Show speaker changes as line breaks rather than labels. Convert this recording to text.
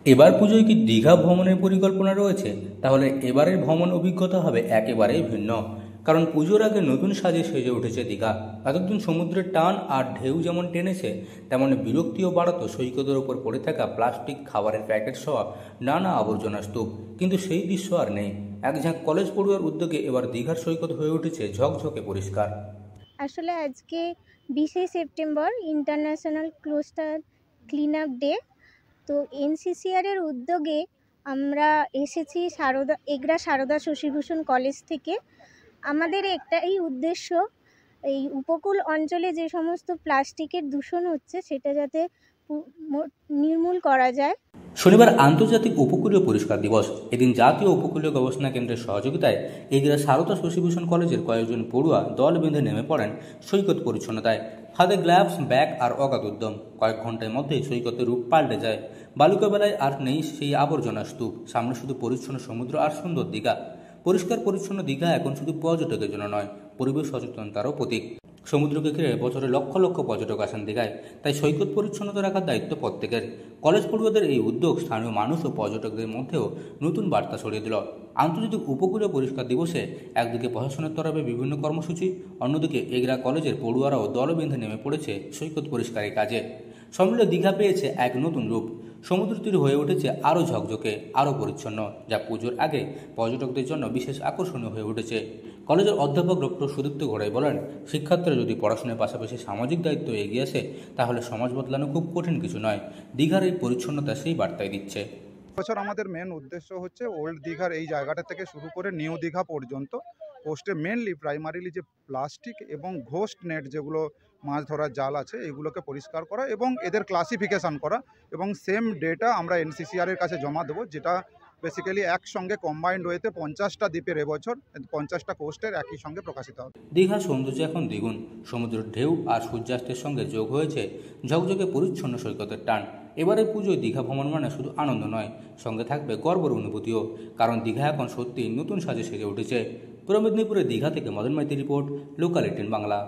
এবার পুজোয় কি দীঘা ভ্রমণের পরিকল্পনা রয়েছে? তাহলে এবারের ভ্রমণ অভিজ্ঞতা হবে একেবারেই ভিন্ন। কারণ পুজোর আগে নতুন সাজে সেজে উঠেছে দীঘা। এতদিন সমুদ্রের টান আর ঢেউ যেমন টেনেছে, তেমন বিরক্তিও বাড়াতো সৈকতের ওপর পড়ে থাকা প্লাস্টিক, খাবারের প্যাকেট সহ নানা আবর্জনা স্তূপ। কিন্তু সেই দৃশ্য আর নেই। এক ঝাঁক কলেজ পড়ুয়ার উদ্যোগে এবার দীঘার সৈকত হয়ে উঠেছে ঝকঝকে পরিষ্কার।
আসলে আজকে 20শে September international coastal clean up day. তো এনসিসিআর এর উদ্যোগে আমরা এসেছি এগরা সারদা শশীভূষণ কলেজ থেকে। আমাদের একটাই উদ্দেশ্য, এই উপকূল অঞ্চলে যে সমস্ত প্লাস্টিকের দূষণ হচ্ছে সেটা যাতে নির্মূল করা যায়।
শনিবার আন্তর্জাতিক উপকূলীয় পরিষ্কার দিবস। এদিন জাতীয় উপকূলীয় গবেষণা কেন্দ্রের সহযোগিতায় এগরা সারদা শশীভূষণ কলেজের কয়েকজন পড়ুয়া দল বেঁধে নেমে পড়েন সৈকত পরিচ্ছন্নতায়। হাতে গ্লাভস, ব্যাগ আর অগাধ উদ্যম। কয়েক ঘন্টার মধ্যেই সৈকতের রূপ পাল্টে যায়। বালুকা বেলায় আর নেই সেই আবর্জনা স্তূপ, সামনে শুধু পরিচ্ছন্ন সমুদ্র আর সুন্দর দীঘা। পরিষ্কার পরিচ্ছন্ন দীঘা এখন শুধু পর্যটকের জন্য নয়, পরিবেশ সচেতনতারও প্রতীক। সমুদ্রকে ঘিরে বছরে লক্ষ লক্ষ পর্যটক আসেন দীঘায়, তাই সৈকত পরিচ্ছন্নতা রাখার দায়িত্ব প্রত্যেকের। কলেজ পড়ুয়াদের এই উদ্যোগ স্থানীয় মানুষ ও পর্যটকদের মধ্যেও নতুন বার্তা ছড়িয়ে দিল। আন্তর্জাতিক উপকূলীয় পরিষ্কার দিবসে একদিকে প্রশাসনের তরফে বিভিন্ন কর্মসূচি, অন্যদিকে এগরা কলেজের পড়ুয়ারাও দল বেঁধে নেমে পড়েছে সৈকত পরিষ্কারের কাজে। সব মিলে দীঘা পেয়েছে এক নতুন রূপ। সমুদ্র তীর হয়ে উঠেছে আরও ঝকঝকে, আরও পরিচ্ছন্ন, যা পুজোর আগে পর্যটকদের জন্য বিশেষ আকর্ষণীয় হয়ে উঠেছে। কলেজের অধ্যাপক ডক্টর সুদীপ্ত ঘোড়াই বলেন, শিক্ষার্থীরা যদি পড়াশোনার পাশাপাশি সামাজিক দায়িত্ব এগিয়ে আসে, তাহলে সমাজ বদলানো খুব কঠিন কিছু নয়। দীঘার এই পরিচ্ছন্নতা সেই বার্তাই দিচ্ছে।
বছর আমাদের মেন উদ্দেশ্য হচ্ছে ওল্ড দীঘার এই জায়গাটা থেকে শুরু করে নিউ দীঘা পর্যন্ত কোস্টে মেনলি প্রাইমারিলি যে প্লাস্টিক এবং ঘোস্ট নেট যেগুলো মাছ ধরার জাল আছে এগুলোকে পরিষ্কার করা এবং এদের ক্লাসিফিকেশান করা, এবং সেম ডেটা আমরা এনসিসিআর এর কাছে জমা দেবো, যেটা বেসিক্যালি একসঙ্গে কম্বাইন্ড ওয়েতে 50টা দ্বীপের এবছর 50টা কোস্টের একই সঙ্গে প্রকাশিত হবে।
দীঘার সৌন্দর্য এখন দ্বিগুণ। সমুদ্রের ঢেউ আর সূর্যাস্তের সঙ্গে যোগ হয়েছে ঝকঝকে পরিচ্ছন্ন সৈকতের টান। এবারে পুজোয় দীঘা ভ্রমণ মানে শুধু আনন্দ নয়, সঙ্গে থাকবে গর্বের অনুভূতিও। কারণ দীঘা এখন সত্যিই নতুন সাজে সেজে উঠেছে। পূর্ব মেদিনীপুরের দীঘা থেকে মদন মাইতি রিপোর্ট, লোকাল 18 বাংলা।